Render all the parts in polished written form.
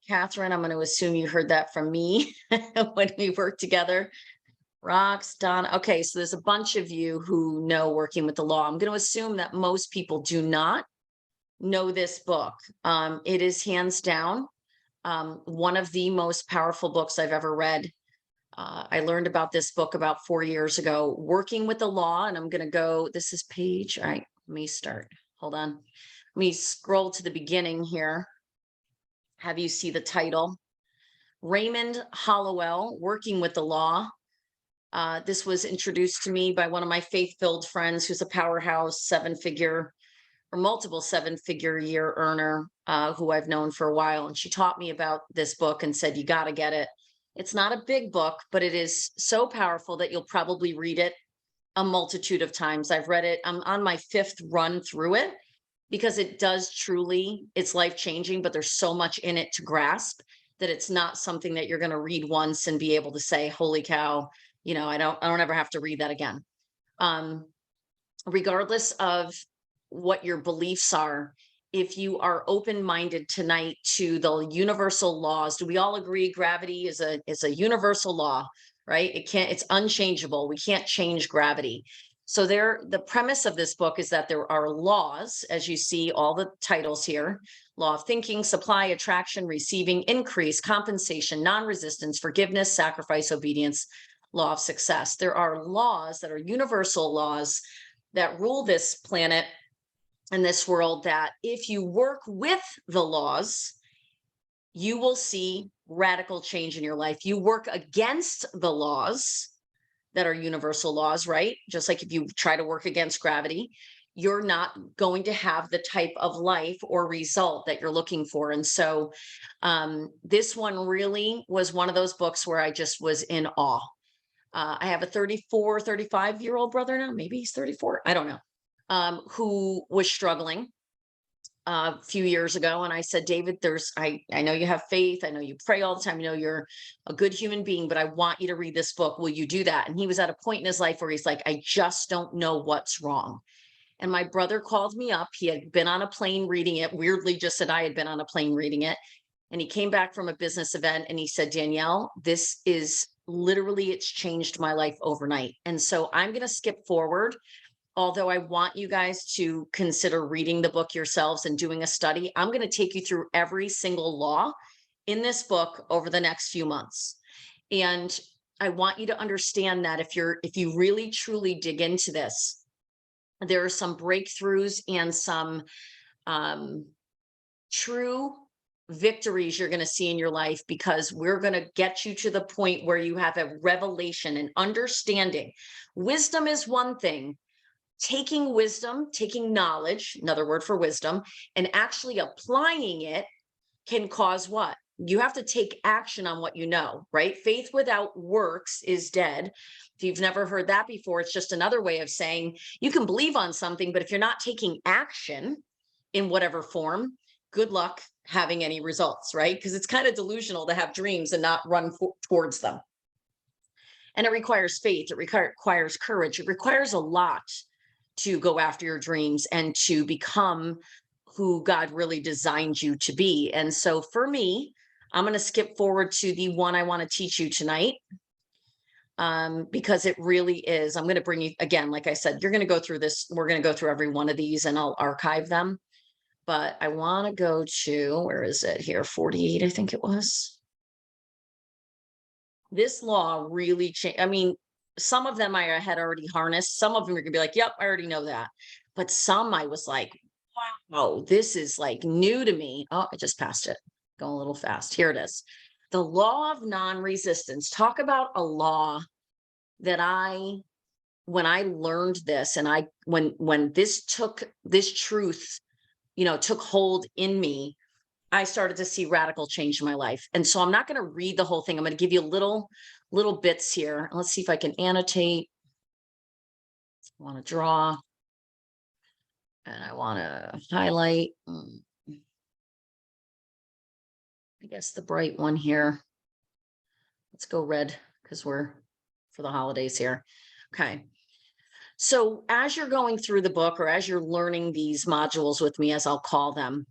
Catherine, I'm going to assume you heard that from me when we worked together. Rocks, Donna. Okay, so there's a bunch of you who know Working with the Law. I'm going to assume that most people do not know this book. It is hands down one of the most powerful books I've ever read. I learned about this book about 4 years ago, Working with the Law, and I'm going to go, this is page, all right, let me start. Hold on. Let me scroll to the beginning here. Have you see the title? Raymond Hollowell, Working with the Law. This was introduced to me by one of my faith-filled friends who's a powerhouse seven-figure or multiple seven-figure year earner who I've known for a while. And she taught me about this book and said, you got to get it. It's not a big book, but it is so powerful that you'll probably read it a multitude of times. I've read it. I'm on my 5th run through it because it does truly, it's life-changing, but there's so much in it to grasp that it's not something that you're going to read once and be able to say, holy cow, you know, I don't ever have to read that again. Regardless of what your beliefs are, if you are open-minded tonight to the universal laws, do we all agree gravity is a universal law, right? It's unchangeable. We can't change gravity. So the premise of this book is that there are laws, as you see all the titles here: law of thinking, supply, attraction, receiving, increase, compensation, non-resistance, forgiveness, sacrifice, obedience, law of success. There are laws that are universal laws that rule this planet and this world, that if you work with the laws, you will see radical change in your life. You work against the laws that are universal laws, right? Just like if you try to work against gravity, you're not going to have the type of life or result that you're looking for. And so this one really was one of those books where I just was in awe. I have a 35-year-old brother now, maybe he's 34, I don't know, who was struggling a few years ago. And I said, David, I know you have faith. I know you pray all the time. You know, you're a good human being, but I want you to read this book. Will you do that? And he was at a point in his life where he's like, I just don't know what's wrong. And my brother called me up. He had been on a plane reading it, weirdly just said I had been on a plane reading it. And he came back from a business event and he said, Danielle, this is literally, it's changed my life overnight. And so I'm going to skip forward, although I want you guys to consider reading the book yourselves and doing a study. I'm going to take you through every single law in this book over the next few months. And I want you to understand that if you really truly dig into this, there are some breakthroughs and some true victories you're going to see in your life, because we're going to get you to the point where you have a revelation and understanding. Wisdom is one thing. Taking wisdom, taking knowledge, another word for wisdom, and actually applying it can cause what? You have to take action on what you know, right? Faith without works is dead. If you've never heard that before, it's just another way of saying you can believe on something, but if you're not taking action in whatever form, good luck having any results, right? Because it's kind of delusional to have dreams and not run towards them. And it requires faith. It requires courage. It requires a lot to go after your dreams and to become who God really designed you to be. And so for me, I'm going to skip forward to the one I want to teach you tonight, because it really is. I'm going to bring you, again, like I said, you're going to go through this. We're going to go through every one of these and I'll archive them. But I want to go to, where is it here? 48, I think it was. This law really changed. I mean, some of them I had already harnessed. Some of them are gonna be like, yep, I already know that. But some I was like, wow, this is like new to me. Oh, I just passed it. Going a little fast. Here it is. The law of non-resistance. Talk about a law that when I learned this and when this truth, took hold in me, I started to see radical change in my life. And so I'm not going to read the whole thing. I'm going to give you little bits here. Let's see if I can annotate. I want to draw and I want to highlight. I guess the bright one here. Let's go red because we're for the holidays here. Okay. So as you're going through the book, or as you're learning these modules with me, as I'll call them,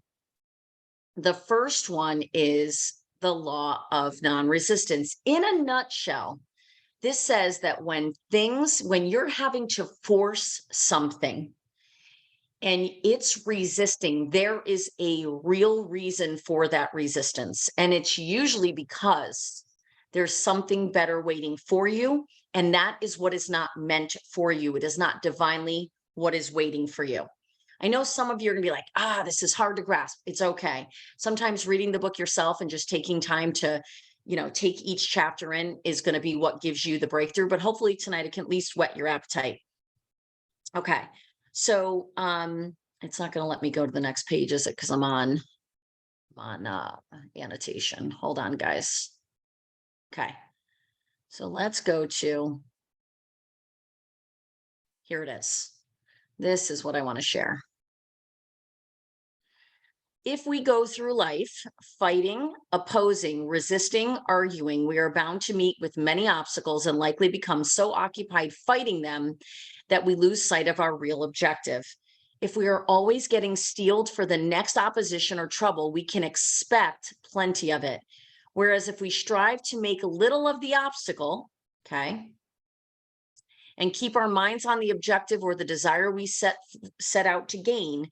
the first one is the law of non-resistance. In a nutshell, this says that when you're having to force something and it's resisting, there is a real reason for that resistance. And it's usually because there's something better waiting for you. And that is what is not meant for you. It is not divinely what is waiting for you. I know some of you are going to be like, this is hard to grasp. It's okay. Sometimes reading the book yourself and just taking time to, take each chapter in is going to be what gives you the breakthrough. But hopefully tonight it can at least whet your appetite. Okay. So it's not going to let me go to the next page, is it? Because I'm on annotation. Hold on, guys. Okay. So let's go to, here it is. This is what I want to share. If we go through life fighting, opposing, resisting, arguing, we are bound to meet with many obstacles and likely become so occupied fighting them that we lose sight of our real objective. If we are always getting steeled for the next opposition or trouble, we can expect plenty of it. Whereas if we strive to make little of the obstacle, okay, and keep our minds on the objective or the desire we set out to gain,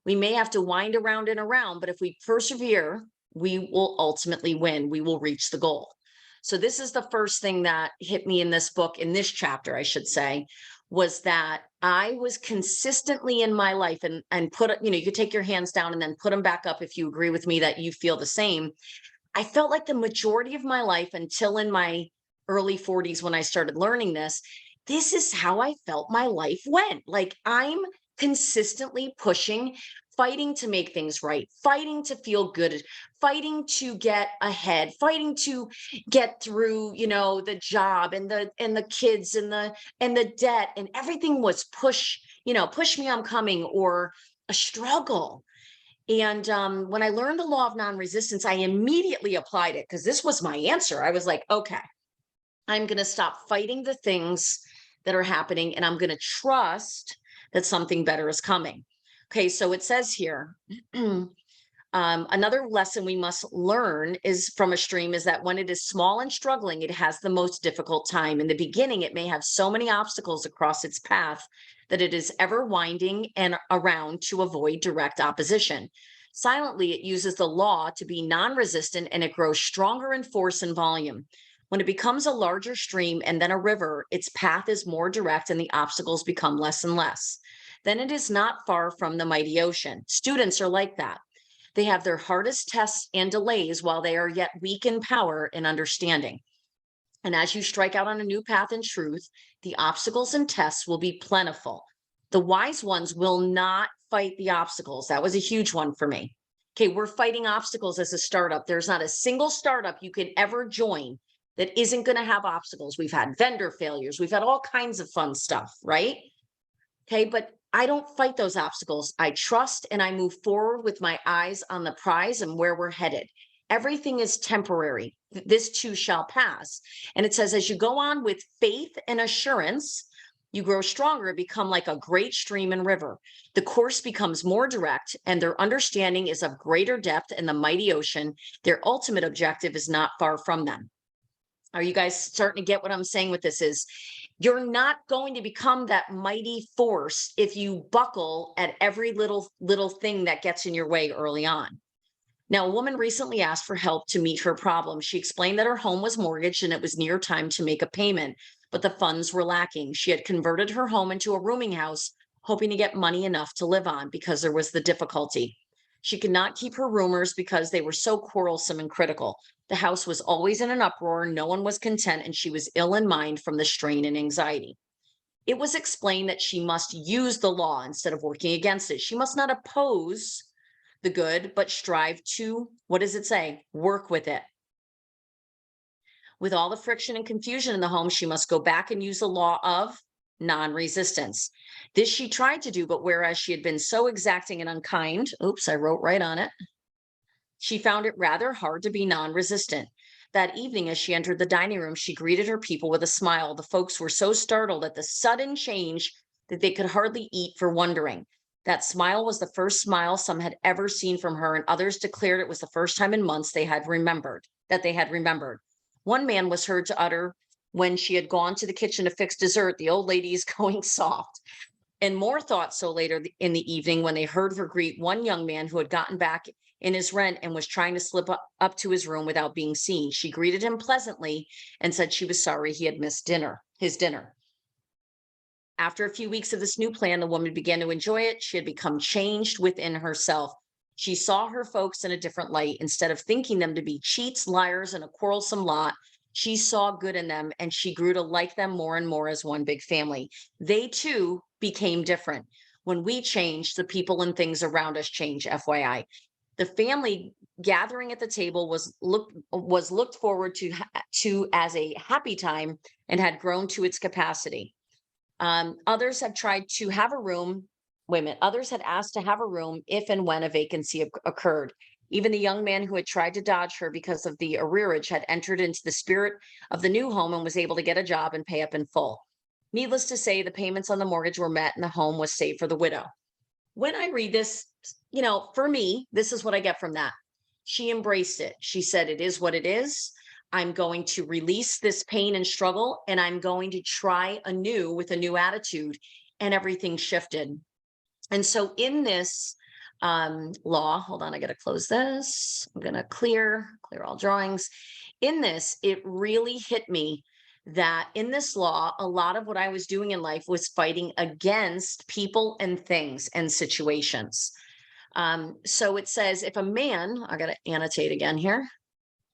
we may have to wind around and around, but if we persevere, we will ultimately win. We will reach the goal. So this is the first thing that hit me in this book, in this chapter, I should say, was that I was consistently in my life and put, you could take your hands down and then put them back up if you agree with me that you feel the same. I felt like the majority of my life until in my early 40s when I started learning this is how I felt my life went. Like I'm consistently pushing, fighting to make things right, fighting to feel good, fighting to get ahead, fighting to get through, the job and the kids and the debt, and everything was push me, I'm coming, or a struggle. And when I learned the law of non-resistance, I immediately applied it because this was my answer. I was like, okay, I'm going to stop fighting the things that are happening and I'm going to trust that something better is coming. Okay, so it says here, another lesson we must learn is from a stream is that when it is small and struggling, it has the most difficult time. In the beginning, it may have so many obstacles across its path that it is ever winding and around to avoid direct opposition. Silently, it uses the law to be non-resistant and it grows stronger in force and volume. When it becomes a larger stream and then a river, its path is more direct and the obstacles become less and less. Then it is not far from the mighty ocean. Students are like that. They have their hardest tests and delays while they are yet weak in power and understanding. And as you strike out on a new path in truth, the obstacles and tests will be plentiful. The wise ones will not fight the obstacles. That was a huge one for me. Okay, we're fighting obstacles as a startup. There's not a single startup you can ever join that isn't going to have obstacles. We've had vendor failures. We've had all kinds of fun stuff, right? Okay, but I don't fight those obstacles. I trust and I move forward with my eyes on the prize and where we're headed. Everything is temporary. This too shall pass. And it says, as you go on with faith and assurance, you grow stronger, become like a great stream and river. The course becomes more direct and their understanding is of greater depth in the mighty ocean. Their ultimate objective is not far from them. Are you guys starting to get what I'm saying with this? Is you're not going to become that mighty force if you buckle at every little thing that gets in your way early on. Now, a woman recently asked for help to meet her problem. She explained that her home was mortgaged and it was near time to make a payment, but the funds were lacking. She had converted her home into a rooming house, hoping to get money enough to live on because there was the difficulty. She could not keep her roomers because they were so quarrelsome and critical. The house was always in an uproar, no one was content, and she was ill in mind from the strain and anxiety. It was explained that she must use the law instead of working against it. She must not oppose the good, but strive to, what does it say? Work with it. With all the friction and confusion in the home, she must go back and use the law of non-resistance. This she tried to do, but whereas she had been so exacting and unkind, oops, I wrote right on it, she found it rather hard to be non-resistant. That evening, as she entered the dining room, she greeted her people with a smile. The folks were so startled at the sudden change that they could hardly eat for wondering. That smile was the first smile some had ever seen from her, and others declared it was the first time in months they had remembered. One man was heard to utter when she had gone to the kitchen to fix dessert, "The old lady is going soft." And more thought so later in the evening when they heard her greet one young man who had gotten back in his rent and was trying to slip up to his room without being seen. She greeted him pleasantly and said she was sorry he had missed his dinner. After a few weeks of this new plan, the woman began to enjoy it. She had become changed within herself. She saw her folks in a different light. Instead of thinking them to be cheats, liars, and a quarrelsome lot, she saw good in them and she grew to like them more and more as one big family. They too became different. When we change, the people and things around us change, FYI. The family gathering at the table was looked forward to as a happy time and had grown to its capacity. Others have tried to have a room. Wait a minute. Others had asked to have a room if and when a vacancy occurred. Even the young man who had tried to dodge her because of the arrearage had entered into the spirit of the new home and was able to get a job and pay up in full. Needless to say, the payments on the mortgage were met and the home was saved for the widow. When I read this, for me, this is what I get from that. She embraced it. She said, "It is what it is. I'm going to release this pain and struggle, and I'm going to try anew with a new attitude." And everything shifted. And so in this law, hold on, I got to close this. I'm going to clear all drawings. In this, it really hit me that in this law, a lot of what I was doing in life was fighting against people and things and situations. So it says, if a man, I got to annotate again here.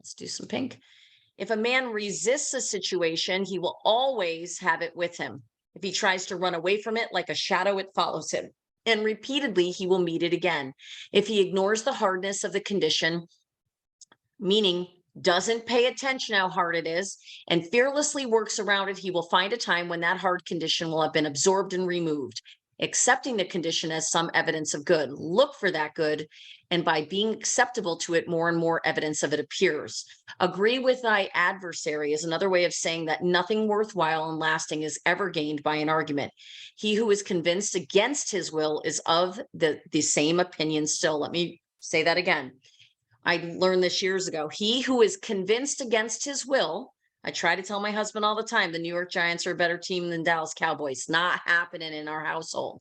Let's do some pink. If a man resists a situation, he will always have it with him. If he tries to run away from it like a shadow, it follows him. And repeatedly, he will meet it again. If he ignores the hardness of the condition, meaning doesn't pay attention how hard it is, and fearlessly works around it, he will find a time when that hard condition will have been absorbed and removed. Accepting the condition as some evidence of good. Look for that good, and by being acceptable to it, more and more evidence of it appears. Agree with thy adversary is another way of saying that nothing worthwhile and lasting is ever gained by an argument. He who is convinced against his will is of the same opinion still. Let me say that again. I learned this years ago. He who is convinced against his will, I try to tell my husband all the time, the New York Giants are a better team than Dallas Cowboys. Not happening in our household.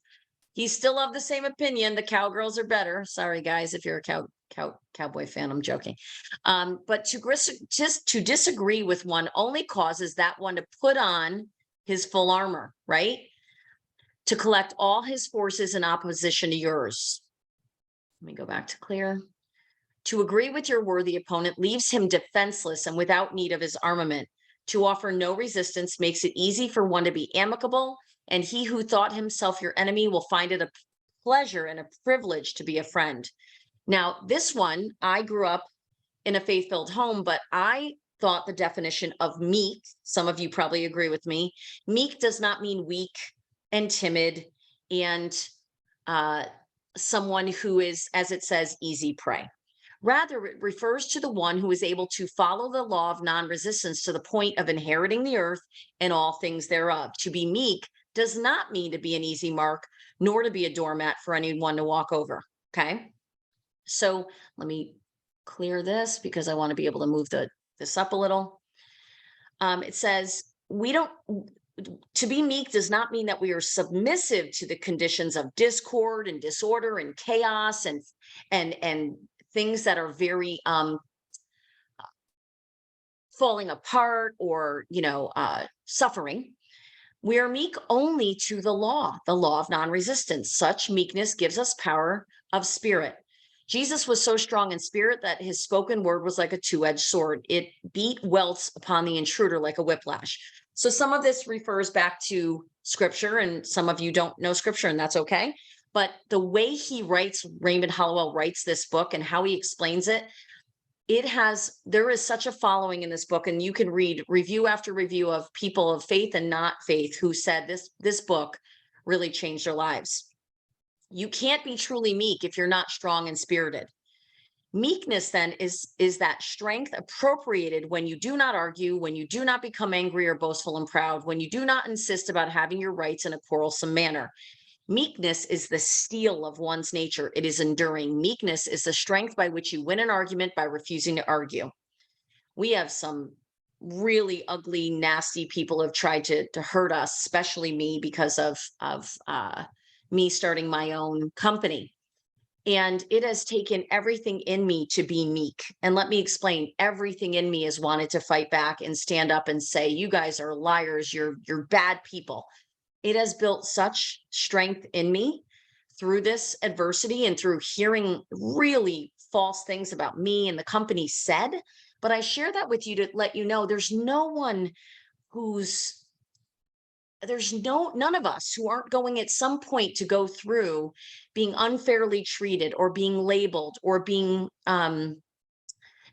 He's still of the same opinion. The Cowgirls are better. Sorry, guys, if you're a Cowboy fan, I'm joking. But to disagree with one only causes that one to put on his full armor, right? To collect all his forces in opposition to yours. Let me go back to clear. To agree with your worthy opponent leaves him defenseless and without need of his armament. To offer no resistance makes it easy for one to be amicable, and he who thought himself your enemy will find it a pleasure and a privilege to be a friend. Now, this one, I grew up in a faith-filled home, but I thought the definition of meek, some of you probably agree with me, meek does not mean weak and timid and someone who is, as it says, easy prey. Rather, it refers to the one who is able to follow the law of non-resistance to the point of inheriting the earth and all things thereof. To be meek does not mean to be an easy mark, nor to be a doormat for anyone to walk over. Okay. So let me clear this because I want to be able to move this up a little. It says, to be meek does not mean that we are submissive to the conditions of discord and disorder and chaos and things that are very falling apart or suffering. We are meek only to the law of non-resistance. Such meekness gives us power of spirit. Jesus was so strong in spirit that his spoken word was like a two-edged sword. It beat welts upon the intruder like a whiplash. So some of this refers back to scripture, and some of you don't know scripture, and that's okay. But the way he writes, Raymond Hollowell writes this book and how he explains it, there is such a following in this book, and you can read review after review of people of faith and not faith who said this book really changed their lives. You can't be truly meek if you're not strong and spirited. Meekness then is that strength appropriated when you do not argue, when you do not become angry or boastful and proud, when you do not insist about having your rights in a quarrelsome manner. Meekness is the steel of one's nature. It is enduring. Meekness is the strength by which you win an argument by refusing to argue. We have some really ugly, nasty people who have tried to hurt us, especially me, because of me starting my own company. And it has taken everything in me to be meek. And let me explain, everything in me has wanted to fight back and stand up and say, you guys are liars, you're bad people. It has built such strength in me through this adversity and through hearing really false things about me and the company said. But I share that with you to let you know there's no one who's there's none of us who aren't going at some point to go through being unfairly treated or being labeled or being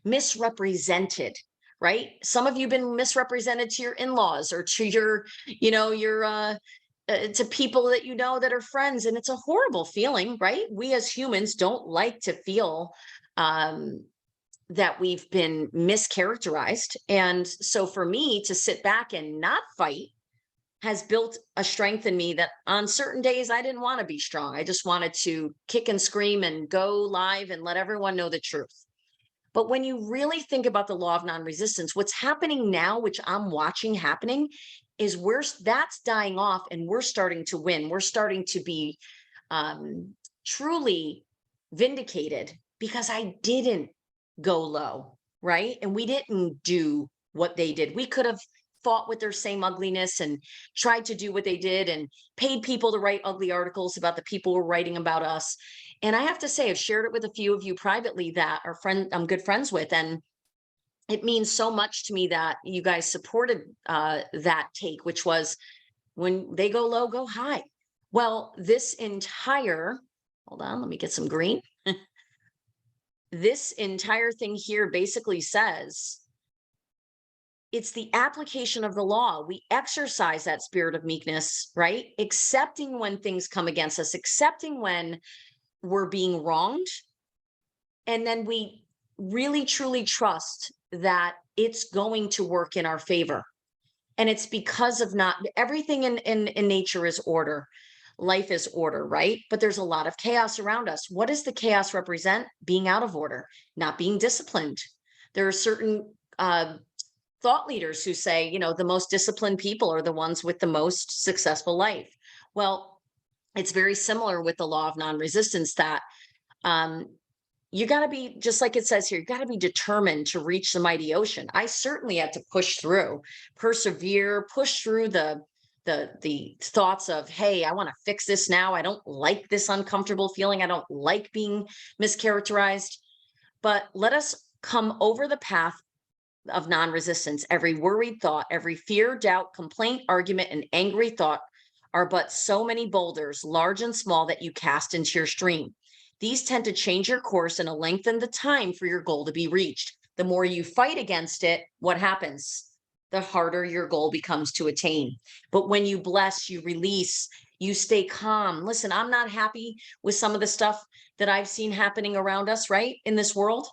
misrepresented, right? Some of you have been misrepresented to your in-laws or to your, your to people that you know that are friends, and it's a horrible feeling, right? We as humans don't like to feel that we've been mischaracterized. And so for me to sit back and not fight has built a strength in me that on certain days I didn't want to be strong. I just wanted to kick and scream and go live and let everyone know the truth. But when you really think about the law of non-resistance, what's happening now, which I'm watching happening, is that's dying off and we're starting to win. We're starting to be truly vindicated because I didn't go low, right? And we didn't do what they did. We could have fought with their same ugliness and tried to do what they did and paid people to write ugly articles about the people who were writing about us. And I have to say, I've shared it with a few of you privately that are I'm good friends with. And it means so much to me that you guys supported that take, which was when they go low, go high. Well, hold on, let me get some green. This entire thing here basically says it's the application of the law. We exercise that spirit of meekness, right? Accepting when things come against us, accepting when we're being wronged. And then we really, truly trust that it's going to work in our favor. And it's because of not everything in nature is order. Life is order, right? But there's a lot of chaos around us. What does the chaos represent? Being out of order, not being disciplined. There are certain thought leaders who say, the most disciplined people are the ones with the most successful life. Well, it's very similar with the law of non-resistance that you got to be, just like it says here, you got to be determined to reach the mighty ocean. I certainly had to push through, persevere, push through the thoughts of, hey, I want to fix this now. I don't like this uncomfortable feeling. I don't like being mischaracterized. But let us come over the path of non-resistance. Every worried thought, every fear, doubt, complaint, argument, and angry thought are but so many boulders, large and small, that you cast into your stream. These tend to change your course and lengthen the time for your goal to be reached. The more you fight against it, what happens? The harder your goal becomes to attain. But when you bless, you release, you stay calm. Listen, I'm not happy with some of the stuff that I've seen happening around us, right, in this world.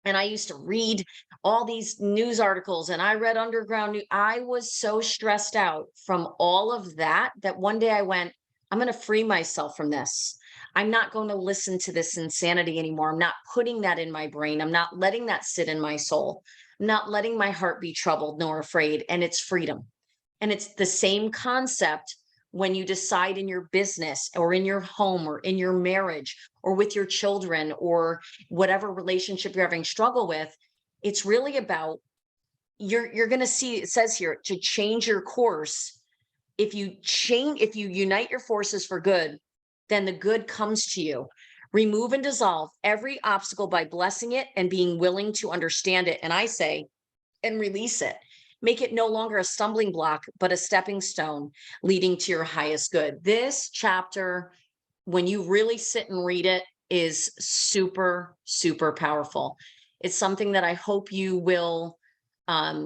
And I used to read all these news articles and I read underground news. I was so stressed out from all of that one day I went, I'm going to free myself from this. I'm not going to listen to this insanity anymore. I'm not putting that in my brain. I'm not letting that sit in my soul. I'm not letting my heart be troubled nor afraid. And it's freedom. And it's the same concept when you decide in your business or in your home or in your marriage or with your children or whatever relationship you're having struggle with. It's really about you're going to see, it says here, to change your course. If you unite your forces for good, then the good comes to you. Remove and dissolve every obstacle by blessing it and being willing to understand it. And I say, and release it. Make it no longer a stumbling block, but a stepping stone leading to your highest good. This chapter, when you really sit and read it, is super, super powerful. It's something that I hope you will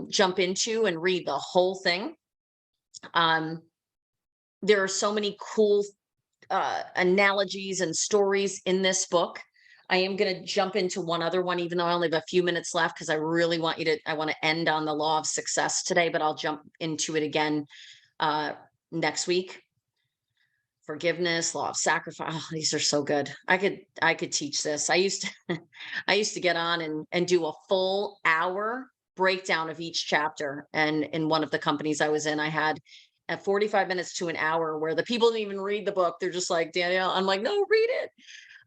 jump into and read the whole thing. There are so many cool analogies and stories in this book. I am going to jump into one other one, even though I only have a few minutes left, because I really want I want to end on the law of success today, but I'll jump into it again next week. forgiveness, law of sacrifice. Oh, these are so good. I could teach this. I used to I used to get on and do a full hour breakdown of each chapter. And in one of the companies I was in, I had at 45 minutes to an hour where the people didn't even read the book. They're just like, Danielle, I'm like, no, read it.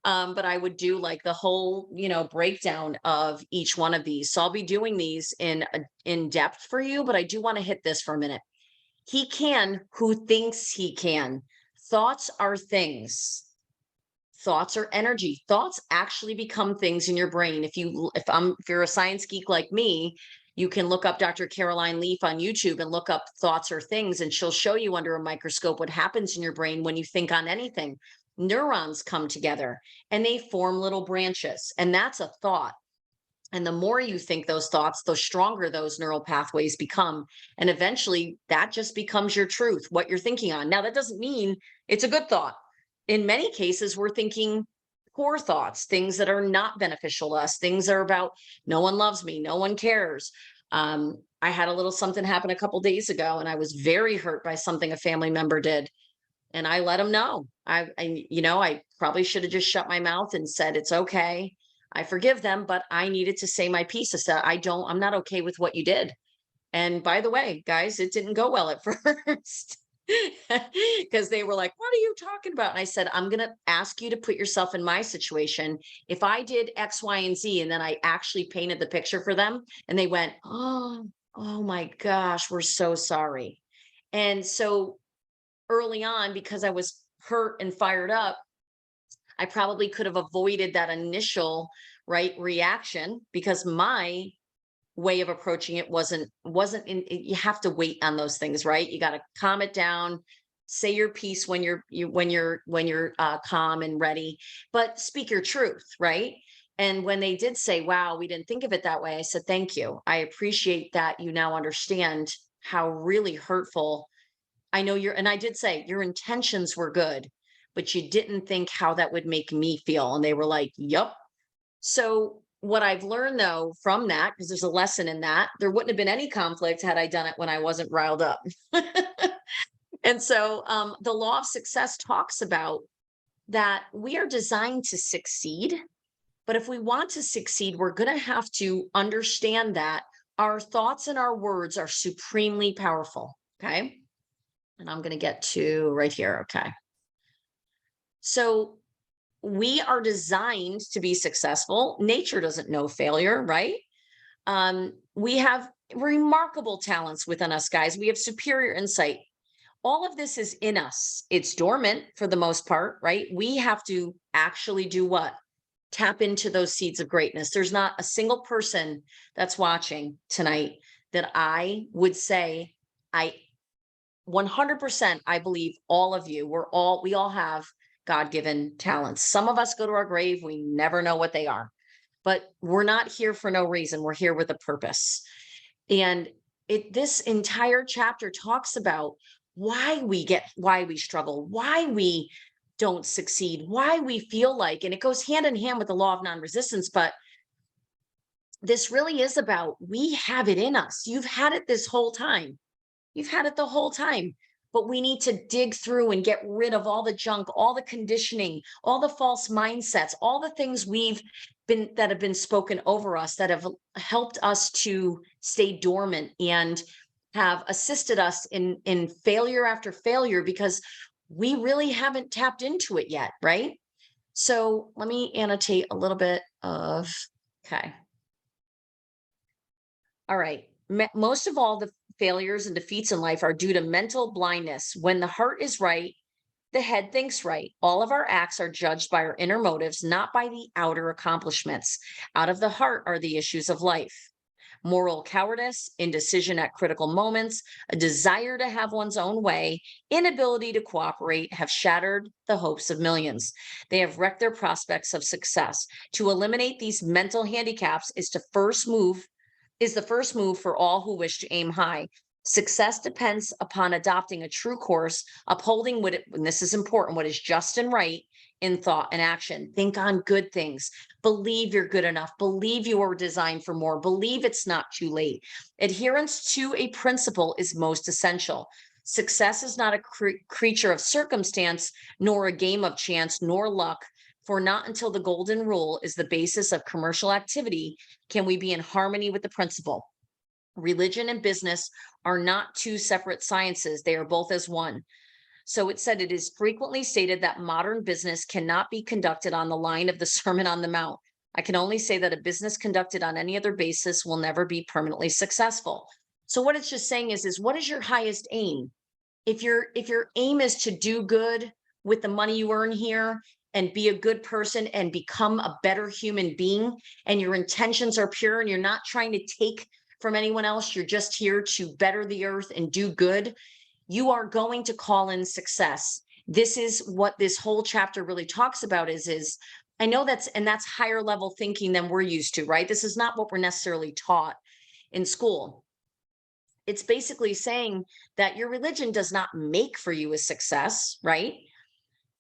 But I would do like the whole, breakdown of each one of these. So I'll be doing these in depth for you, but I do want to hit this for a minute. He can who thinks he can. Thoughts are things. Thoughts are energy. Thoughts actually become things in your brain. If you're a science geek like me, you can look up Dr. Caroline Leaf on YouTube and look up thoughts are things, and she'll show you under a microscope what happens in your brain when you think on anything. Neurons come together and they form little branches, and that's a thought. And the more you think those thoughts, the stronger those neural pathways become. And eventually that just becomes your truth, what you're thinking on. Now, that doesn't mean it's a good thought. In many cases, we're thinking poor thoughts, things that are not beneficial to us, things that are about no one loves me, no one cares. I had a little something happen a couple days ago, and I was very hurt by something a family member did. And I let them know. I probably should have just shut my mouth and said, it's okay. I forgive them, but I needed to say my piece. I said, I'm not okay with what you did. And by the way, guys, it didn't go well at first because they were like, what are you talking about? And I said, I'm going to ask you to put yourself in my situation. If I did X, Y, and Z, and then I actually painted the picture for them and they went, oh my gosh, we're so sorry. And so early on, because I was hurt and fired up, I probably could have avoided that initial reaction, because my way of approaching it wasn't in, you have to wait on those things, right? You got to calm it down, say your piece when you're calm and ready, but speak your truth, right? And when they did say, wow, we didn't think of it that way, I said, thank you. I appreciate that you now understand how really hurtful. I know and I did say your intentions were good, but you didn't think how that would make me feel. And they were like, yup. So what I've learned though from that, because there's a lesson in that, there wouldn't have been any conflict had I done it when I wasn't riled up. And so the law of success talks about that we are designed to succeed. But if we want to succeed, we're going to have to understand that our thoughts and our words are supremely powerful. Okay. And I'm going to get to right here. Okay. So we are designed to be successful. Nature doesn't know failure, right? We have remarkable talents within us, guys. We have superior insight. All of this is in us. It's dormant for the most part, right? We have to actually do what? Tap into those seeds of greatness. There's not a single person that's watching tonight that I would say, 100%, I believe all of you, we all have God-given talents. Some of us go to our grave, we never know what they are, but we're not here for no reason. We're here with a purpose. And this entire chapter talks about why we struggle, why we don't succeed, why we feel like, and it goes hand in hand with the law of non-resistance, but this really is about, we have it in us. You've had it this whole time. You've had it the whole time, but we need to dig through and get rid of all the junk, all the conditioning, all the false mindsets, all the things that have been spoken over us that have helped us to stay dormant and have assisted us in failure after failure, because we really haven't tapped into it yet, right? So let me annotate a little bit of, okay. All right. Most of all the failures and defeats in life are due to mental blindness. When the heart is right, the head thinks right. All of our acts are judged by our inner motives, not by the outer accomplishments. Out of the heart are the issues of life. Moral cowardice, indecision at critical moments, a desire to have one's own way, inability to cooperate have shattered the hopes of millions. They have wrecked their prospects of success. To eliminate these mental handicaps is the first move for all who wish to aim high. Success depends upon adopting a true course, upholding and this is important, what is just and right in thought and action. Think on good things. Believe you're good enough. Believe you are designed for more. Believe it's not too late. Adherence to a principle is most essential. Success is not a creature of circumstance, nor a game of chance, nor luck. For not until the golden rule is the basis of commercial activity can we be in harmony with the principle. Religion and business are not two separate sciences, they are both as one. So it said, it is frequently stated that modern business cannot be conducted on the line of the Sermon on the Mount. I can only say that a business conducted on any other basis will never be permanently successful. So what it's just saying is what is your highest aim? If your aim is to do good with the money you earn here and be a good person and become a better human being, and your intentions are pure and you're not trying to take from anyone else, you're just here to better the earth and do good, you are going to call in success. This is what this whole chapter really talks about is I know that's higher level thinking than we're used to, right? This is not what we're necessarily taught in school. It's basically saying that your religion does not make for you a success, right?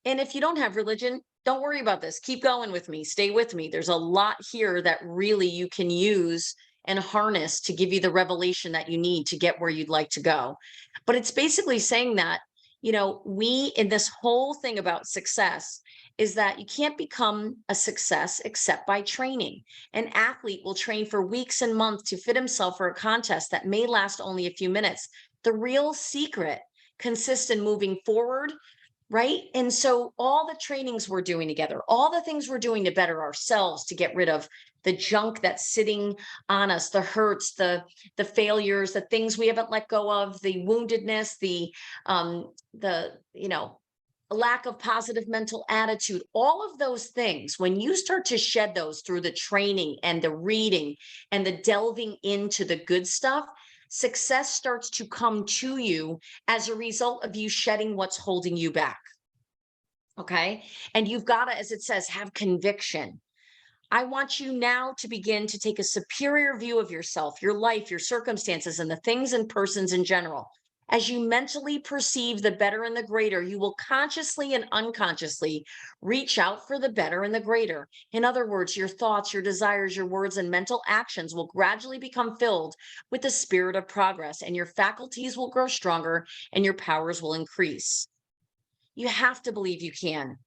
And if you don't have religion, don't worry about this. Keep going with me. Stay with me. There's a lot here that really you can use and harness to give you the revelation that you need to get where you'd like to go. But it's basically saying that, we in this whole thing about success is that you can't become a success except by training. An athlete will train for weeks and months to fit himself for a contest that may last only a few minutes. The real secret consists in moving forward, right? And so all the trainings we're doing together, all the things we're doing to better ourselves, to get rid of the junk that's sitting on us, the hurts, the failures, the things we haven't let go of, the woundedness, the lack of positive mental attitude, all of those things, when you start to shed those through the training and the reading and the delving into the good stuff, success starts to come to you as a result of you shedding what's holding you back. Okay. And you've got to, as it says, have conviction. I want you now to begin to take a superior view of yourself, your life, your circumstances, and the things and persons in general. As you mentally perceive the better and the greater, you will consciously and unconsciously reach out for the better and the greater. In other words, your thoughts, your desires, your words, and mental actions will gradually become filled with the spirit of progress, and your faculties will grow stronger and your powers will increase. You have to believe you can,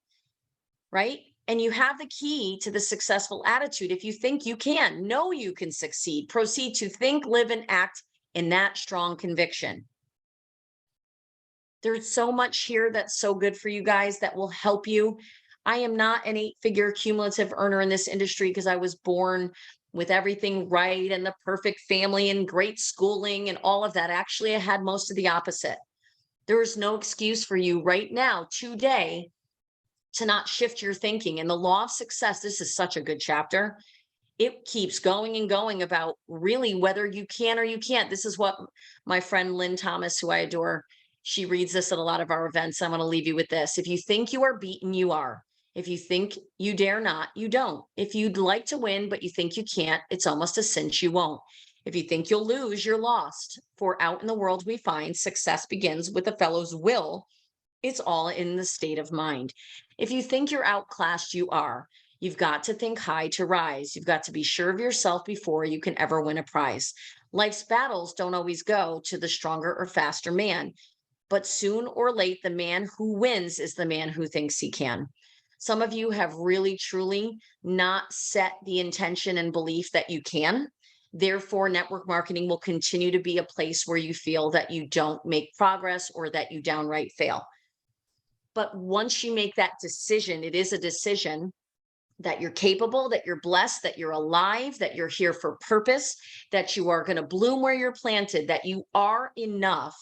right? And you have the key to the successful attitude. If you think you can, know you can succeed, proceed to think, live, and act in that strong conviction. There's so much here that's so good for you guys that will help you. I am not an 8-figure cumulative earner in this industry because I was born with everything right and the perfect family and great schooling and all of that. Actually, I had most of the opposite. There is no excuse for you right now, today, to not shift your thinking. And the law of success, this is such a good chapter. It keeps going and going about really whether you can or you can't. This is what my friend Lynn Thomas, who I adore, she reads this at a lot of our events. I'm going to leave you with this. If you think you are beaten, you are. If you think you dare not, you don't. If you'd like to win, but you think you can't, it's almost a cinch you won't. If you think you'll lose, you're lost. For out in the world we find success begins with a fellow's will. It's all in the state of mind. If you think you're outclassed, you are. You've got to think high to rise. You've got to be sure of yourself before you can ever win a prize. Life's battles don't always go to the stronger or faster man, but soon or late, the man who wins is the man who thinks he can. Some of you have really, truly not set the intention and belief that you can. Therefore, network marketing will continue to be a place where you feel that you don't make progress or that you downright fail. But once you make that decision, it is a decision that you're capable, that you're blessed, that you're alive, that you're here for purpose, that you are going to bloom where you're planted, that you are enough,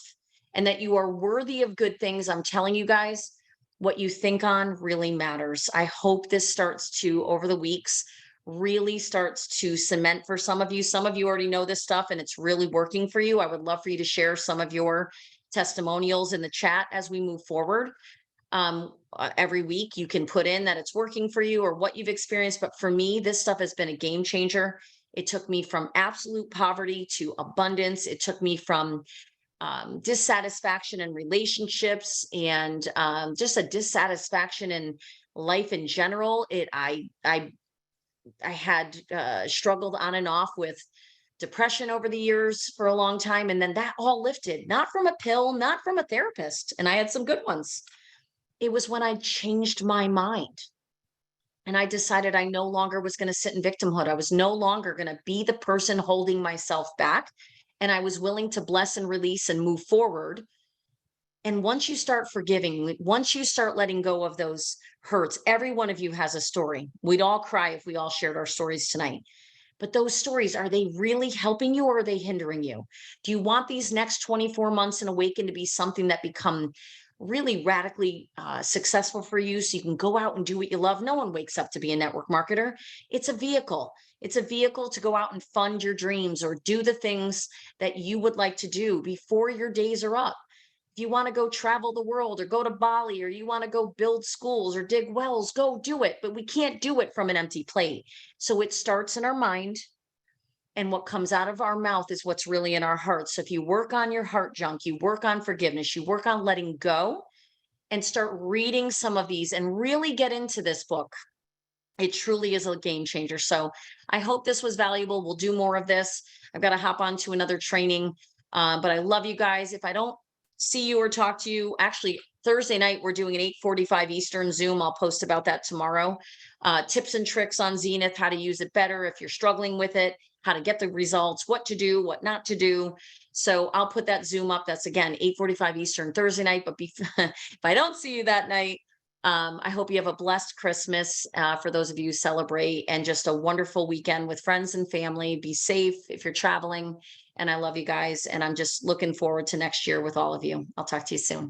and that you are worthy of good things. I'm telling you guys, what you think on really matters. I hope this starts to, over the weeks, really starts to cement for some of you. Some of you already know this stuff and it's really working for you. I would love for you to share some of your testimonials in the chat as we move forward. Every week you can put in that it's working for you or what you've experienced. But for me, this stuff has been a game changer. It took me from absolute poverty to abundance. It took me from dissatisfaction in relationships and just a dissatisfaction in life in general. I had struggled on and off with depression over the years for a long time. And then that all lifted, not from a pill, not from a therapist. And I had some good ones. It was when I changed my mind and I decided I no longer was going to sit in victimhood. I was no longer going to be the person holding myself back. And I was willing to bless and release and move forward. And once you start forgiving, once you start letting go of those hurts, every one of you has a story. We'd all cry if we all shared our stories tonight. But those stories, are they really helping you or are they hindering you? Do you want these next 24 months in Awaken to be something that become really radically successful for you so you can go out and do what you love? No one wakes up to be a network marketer. It's a vehicle. It's a vehicle to go out and fund your dreams or do the things that you would like to do before your days are up. If you want to go travel the world or go to Bali or you want to go build schools or dig wells, go do it. But we can't do it from an empty plate. So it starts in our mind. And what comes out of our mouth is what's really in our hearts. So if you work on your heart junk, you work on forgiveness, you work on letting go and start reading some of these and really get into this book. It truly is a game changer. So I hope this was valuable. We'll do more of this. I've got to hop on to another training. But I love you guys. If I don't see you or talk to you, actually, Thursday night, we're doing an 8:45 Eastern Zoom. I'll post about that tomorrow. Tips and tricks on Zenith, how to use it better if you're struggling with it, how to get the results, what to do, what not to do. So I'll put that Zoom up. That's again, 8:45 Eastern Thursday night. But if I don't see you that night, I hope you have a blessed Christmas for those of you who celebrate and just a wonderful weekend with friends and family. Be safe if you're traveling. And I love you guys. And I'm just looking forward to next year with all of you. I'll talk to you soon.